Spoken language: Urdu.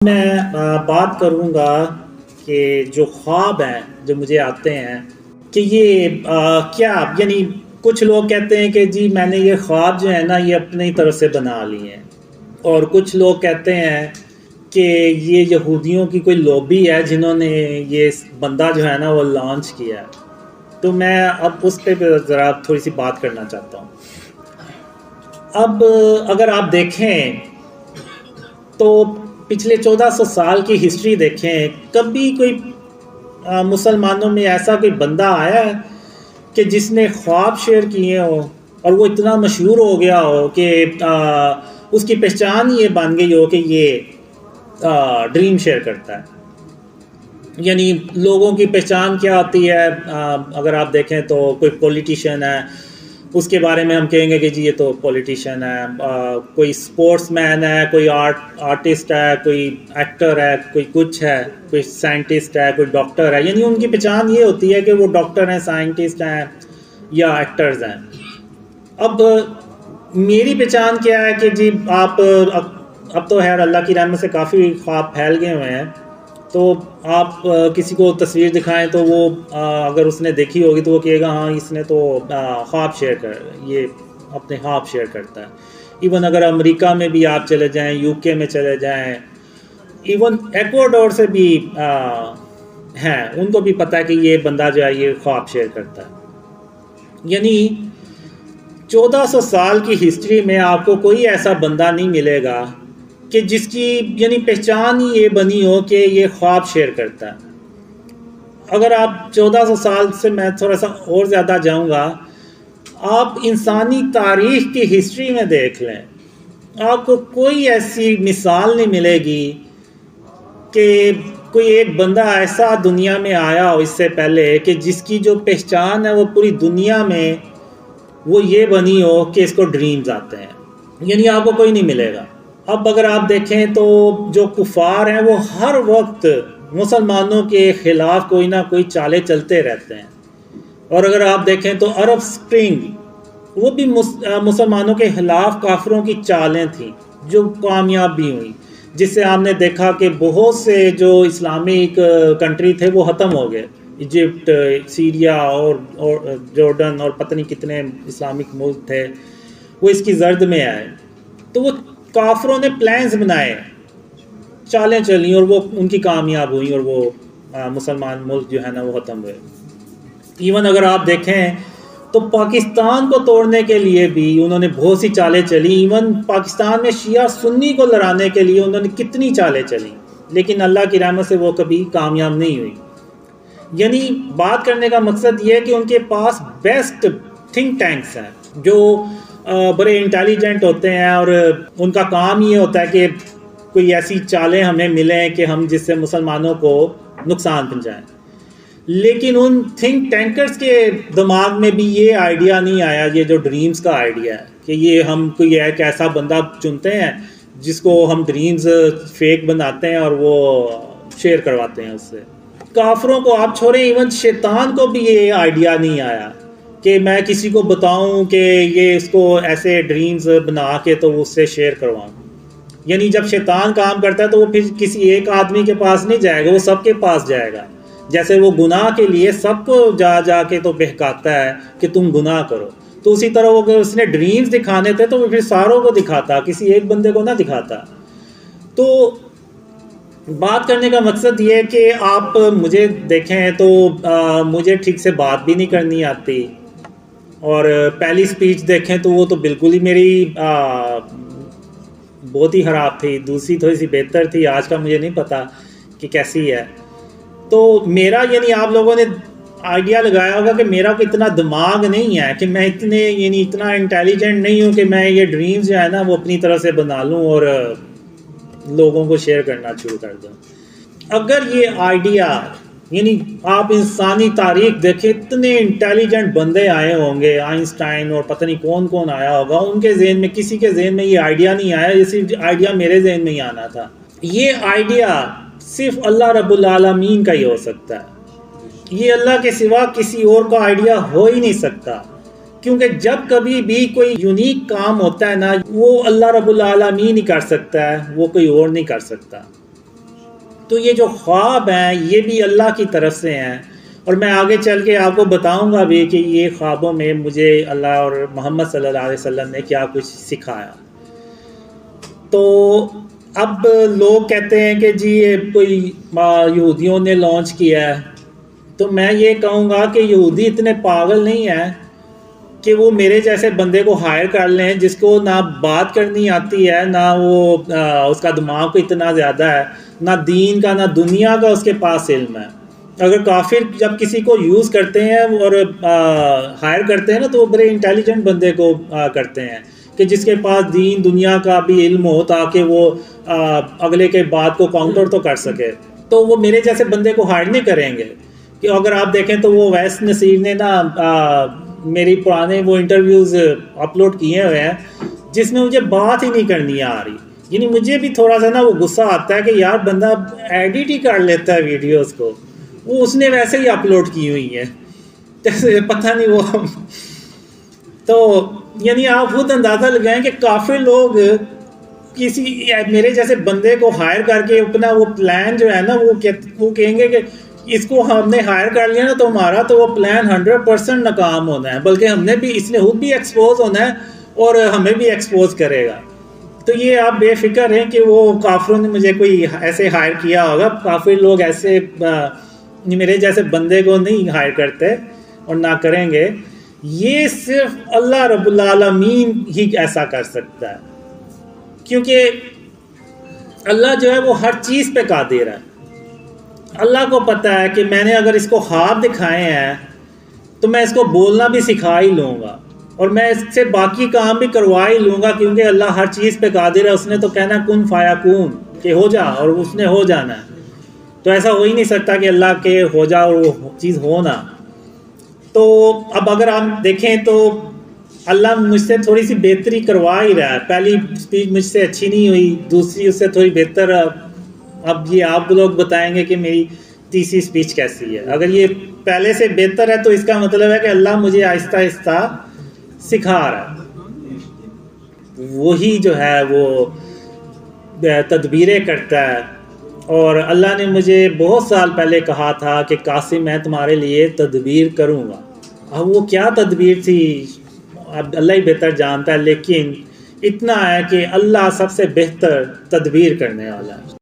میں بات کروں گا کہ جو خواب ہیں جو مجھے آتے ہیں کہ یہ کیا یعنی کچھ لوگ کہتے ہیں کہ جی میں نے یہ خواب جو ہے نا یہ اپنی طرف سے بنا لیے ہیں، اور کچھ لوگ کہتے ہیں کہ یہ یہودیوں کی کوئی لوبی ہے جنہوں نے یہ بندہ جو ہے نا وہ لانچ کیا ہے۔ تو میں اب اس پہ ذرا تھوڑی سی بات کرنا چاہتا ہوں۔ اب اگر آپ دیکھیں تو پچھلے 1400 سال کی ہسٹری دیکھیں، کبھی کوئی مسلمانوں میں ایسا کوئی بندہ آیا ہے کہ جس نے خواب شیئر کیے ہو اور وہ اتنا مشہور ہو گیا ہو کہ اس کی پہچان یہ بن گئی ہو کہ یہ ڈریم شیئر کرتا ہے؟ یعنی لوگوں کی پہچان کیا ہوتی ہے؟ اگر آپ دیکھیں تو کوئی پولیٹیشین ہے، اس کے بارے میں ہم کہیں گے کہ جی یہ تو پولیٹیشین ہے، کوئی سپورٹس مین ہے، کوئی آرٹسٹ ہے، کوئی ایکٹر ہے، کوئی کچھ ہے، کوئی سائنٹسٹ ہے، کوئی ڈاکٹر ہے۔ یعنی ان کی پہچان یہ ہوتی ہے کہ وہ ڈاکٹر ہیں، سائنٹسٹ ہیں یا ایکٹرز ہیں۔ اب میری پہچان کیا ہے کہ جی آپ اب تو خیر اللہ کی رحمت سے کافی خواب پھیل گئے ہوئے ہیں، تو آپ کسی کو تصویر دکھائیں تو وہ اگر اس نے دیکھی ہوگی تو وہ کہے گا ہاں اس نے تو خواب شیئر یہ اپنے خواب شیئر کرتا ہے۔ ایون اگر امریکہ میں بھی آپ چلے جائیں، یو کے میں چلے جائیں، ایون ایکواڈور سے بھی ہیں، ان کو بھی پتہ ہے کہ یہ بندہ جو ہے یہ خواب شیئر کرتا ہے۔ یعنی 1400 سال کی ہسٹری میں آپ کو کوئی ایسا بندہ نہیں ملے گا کہ جس کی یعنی پہچان ہی یہ بنی ہو کہ یہ خواب شیئر کرتا ہے۔ اگر آپ 1400 سال سے میں تھوڑا سا اور زیادہ جاؤں گا، آپ انسانی تاریخ کی ہسٹری میں دیکھ لیں، آپ کو کوئی ایسی مثال نہیں ملے گی کہ کوئی ایک بندہ ایسا دنیا میں آیا ہو اس سے پہلے کہ جس کی جو پہچان ہے وہ پوری دنیا میں وہ یہ بنی ہو کہ اس کو ڈریمز آتے ہیں۔ یعنی آپ کو کوئی نہیں ملے گا۔ اب اگر آپ دیکھیں تو جو کفار ہیں وہ ہر وقت مسلمانوں کے خلاف کوئی نہ کوئی چالیں چلتے رہتے ہیں، اور اگر آپ دیکھیں تو عرب سپرنگ وہ بھی مسلمانوں کے خلاف کافروں کی چالیں تھیں جو کامیاب بھی ہوئیں، جس سے آپ نے دیکھا کہ بہت سے جو اسلامک کنٹری تھے وہ ختم ہو گئے، ایجپٹ، سیریا اور جارڈن اور پتہ نہیں کتنے اسلامک ملک تھے، وہ اس کی زرد میں آئے۔ تو وہ کافروں نے پلانز بنائے، چالیں چلیں اور وہ ان کی کامیاب ہوئیں، اور وہ مسلمان ملک جو ہے نا وہ ختم ہوئے۔ ایون اگر آپ دیکھیں تو پاکستان کو توڑنے کے لیے بھی انہوں نے بہت سی چالیں چلی، ایون پاکستان میں شیعہ سنی کو لڑانے کے لیے انہوں نے کتنی چالیں چلی، لیکن اللہ کی رحمت سے وہ کبھی کامیاب نہیں ہوئی۔ یعنی بات کرنے کا مقصد یہ ہے کہ ان کے پاس بیسٹ تھنک ٹینکس ہیں جو بڑے انٹیلیجنٹ ہوتے ہیں، اور ان کا کام یہ ہوتا ہے کہ کوئی ایسی چالیں ہمیں ملیں کہ ہم جس سے مسلمانوں کو نقصان پہنچائیں۔ لیکن ان تھنک ٹینکرز کے دماغ میں بھی یہ آئیڈیا نہیں آیا، یہ جو ڈریمز کا آئیڈیا ہے کہ یہ ہم کوئی ایک ایسا بندہ چنتے ہیں جس کو ہم ڈریمز فیک بناتے ہیں اور وہ شیئر کرواتے ہیں اس سے۔ کافروں کو آپ چھوڑیں، ایون شیطان کو بھی یہ آئیڈیا نہیں آیا کہ میں کسی کو بتاؤں کہ یہ اس کو ایسے ڈریمز بنا کے تو اس سے شیئر کرواؤں۔ یعنی جب شیطان کام کرتا ہے تو وہ پھر کسی ایک آدمی کے پاس نہیں جائے گا، وہ سب کے پاس جائے گا۔ جیسے وہ گناہ کے لیے سب کو جا کے تو بہکاتا ہے کہ تم گناہ کرو، تو اسی طرح وہ اگر اس نے ڈریمز دکھانے تھے تو وہ پھر ساروں کو دکھاتا، کسی ایک بندے کو نہ دکھاتا۔ تو بات کرنے کا مقصد یہ ہے کہ آپ مجھے دیکھیں تو مجھے ٹھیک سے بات بھی نہیں کرنی آتی، اور پہلی سپیچ دیکھیں تو وہ تو بالکل ہی میری بہت ہی خراب تھی، دوسری تھوڑی سی بہتر تھی، آج کا مجھے نہیں پتا کہ کیسی ہے۔ تو میرا یعنی آپ لوگوں نے آئیڈیا لگایا ہوگا کہ میرا کوئی اتنا دماغ نہیں ہے کہ میں اتنا انٹیلیجنٹ نہیں ہوں کہ میں یہ ڈریمز جو ہے نا وہ اپنی طرح سے بنا لوں اور لوگوں کو شیئر کرنا شروع کر دوں۔ اگر یہ آئیڈیا یعنی آپ انسانی تاریخ دیکھیں، اتنے انٹیلیجنٹ بندے آئے ہوں گے، آئنسٹائن اور پتہ نہیں کون کون آیا ہوگا، ان کے ذہن میں کسی کے ذہن میں یہ آئیڈیا نہیں آیا، یہ صرف آئیڈیا میرے ذہن میں ہی آنا تھا۔ یہ آئیڈیا صرف اللہ رب العالمین کا ہی ہو سکتا ہے، یہ اللہ کے سوا کسی اور کا آئیڈیا ہو ہی نہیں سکتا، کیونکہ جب کبھی بھی کوئی یونیک کام ہوتا ہے نا وہ اللہ رب العالمین ہی کر سکتا ہے، وہ کوئی اور نہیں کر سکتا۔ تو یہ جو خواب ہیں یہ بھی اللہ کی طرف سے ہیں، اور میں آگے چل کے آپ کو بتاؤں گا بھی کہ یہ خوابوں میں مجھے اللہ اور محمد صلی اللہ علیہ وسلم نے کیا کچھ سکھایا۔ تو اب لوگ کہتے ہیں کہ جی یہ کوئی یہودیوں نے لانچ کیا ہے، تو میں یہ کہوں گا کہ یہودی اتنے پاگل نہیں ہیں کہ وہ میرے جیسے بندے کو ہائر کر لیں جس کو نہ بات کرنی آتی ہے، نہ وہ اس کا دماغ کو اتنا زیادہ ہے، نہ دین کا نہ دنیا کا اس کے پاس علم ہے۔ اگر کافر جب کسی کو یوز کرتے ہیں اور ہائر کرتے ہیں نا تو وہ بڑے انٹیلیجنٹ بندے کو کرتے ہیں کہ جس کے پاس دین دنیا کا بھی علم ہو تاکہ وہ اگلے کے بات کو کاؤنٹر تو کر سکے۔ تو وہ میرے جیسے بندے کو ہائر نہیں کریں گے۔ کہ اگر آپ دیکھیں تو وہ ویس نصیر نے نا میری پرانے وہ انٹرویوز اپلوڈ کیے ہوئے ہیں جس میں مجھے بات ہی نہیں کرنی آ رہی، یعنی مجھے بھی تھوڑا سا نا وہ غصہ آتا ہے کہ یار بندہ ایڈٹ ہی کر لیتا ہے ویڈیوز کو، وہ اس نے ویسے ہی اپلوڈ کی ہوئی ہیں، پتہ نہیں وہ تو یعنی آپ خود اندازہ لگائیں کہ کافی لوگ کسی میرے جیسے بندے کو ہائر کر کے اپنا وہ پلان جو ہے نا وہ کہیں گے کہ اس کو ہم نے ہائر کر لیا نا تو ہمارا تو وہ پلان 100% ناکام ہونا ہے، بلکہ ہم نے بھی اس نے خود بھی ایکسپوز ہونا ہے اور ہمیں بھی ایکسپوز کرے گا۔ تو یہ آپ بے فکر ہیں کہ وہ کافروں نے مجھے کوئی ایسے ہائر کیا ہوگا، کافی لوگ ایسے میرے جیسے بندے کو نہیں ہائر کرتے اور نہ کریں گے۔ یہ صرف اللہ رب العالمین ہی ایسا کر سکتا ہے، کیونکہ اللہ جو ہے وہ ہر چیز پہ قادر ہے۔ اللہ کو پتہ ہے کہ میں نے اگر اس کو خواب دکھائے ہیں تو میں اس کو بولنا بھی سکھا ہی لوں گا اور میں اس سے باقی کام بھی کروا ہی لوں گا، کیونکہ اللہ ہر چیز پہ قادر ہے۔ اس نے تو کہنا کن فیکون کہ ہو جا، اور اس نے ہو جانا ہے۔ تو ایسا ہو ہی نہیں سکتا کہ اللہ کے ہو جا اور وہ چیز ہو نہ۔ تو اب اگر آپ دیکھیں تو اللہ مجھ سے تھوڑی سی بہتری کروا ہی رہا ہے۔ پہلی سپیچ مجھ سے اچھی نہیں ہوئی، دوسری اس سے تھوڑی بہتر۔ اب یہ آپ لوگ بتائیں گے کہ میری تیسری سپیچ کیسی ہے۔ اگر یہ پہلے سے بہتر ہے تو اس کا مطلب ہے کہ اللہ مجھے آہستہ آہستہ سکھا رہا ہے، وہی جو ہے وہ تدبیریں کرتا ہے۔ اور اللہ نے مجھے بہت سال پہلے کہا تھا کہ قاسم میں تمہارے لیے تدبیر کروں گا۔ اب وہ کیا تدبیر تھی اب اللہ ہی بہتر جانتا ہے، لیکن اتنا ہے کہ اللہ سب سے بہتر تدبیر کرنے والا ہے۔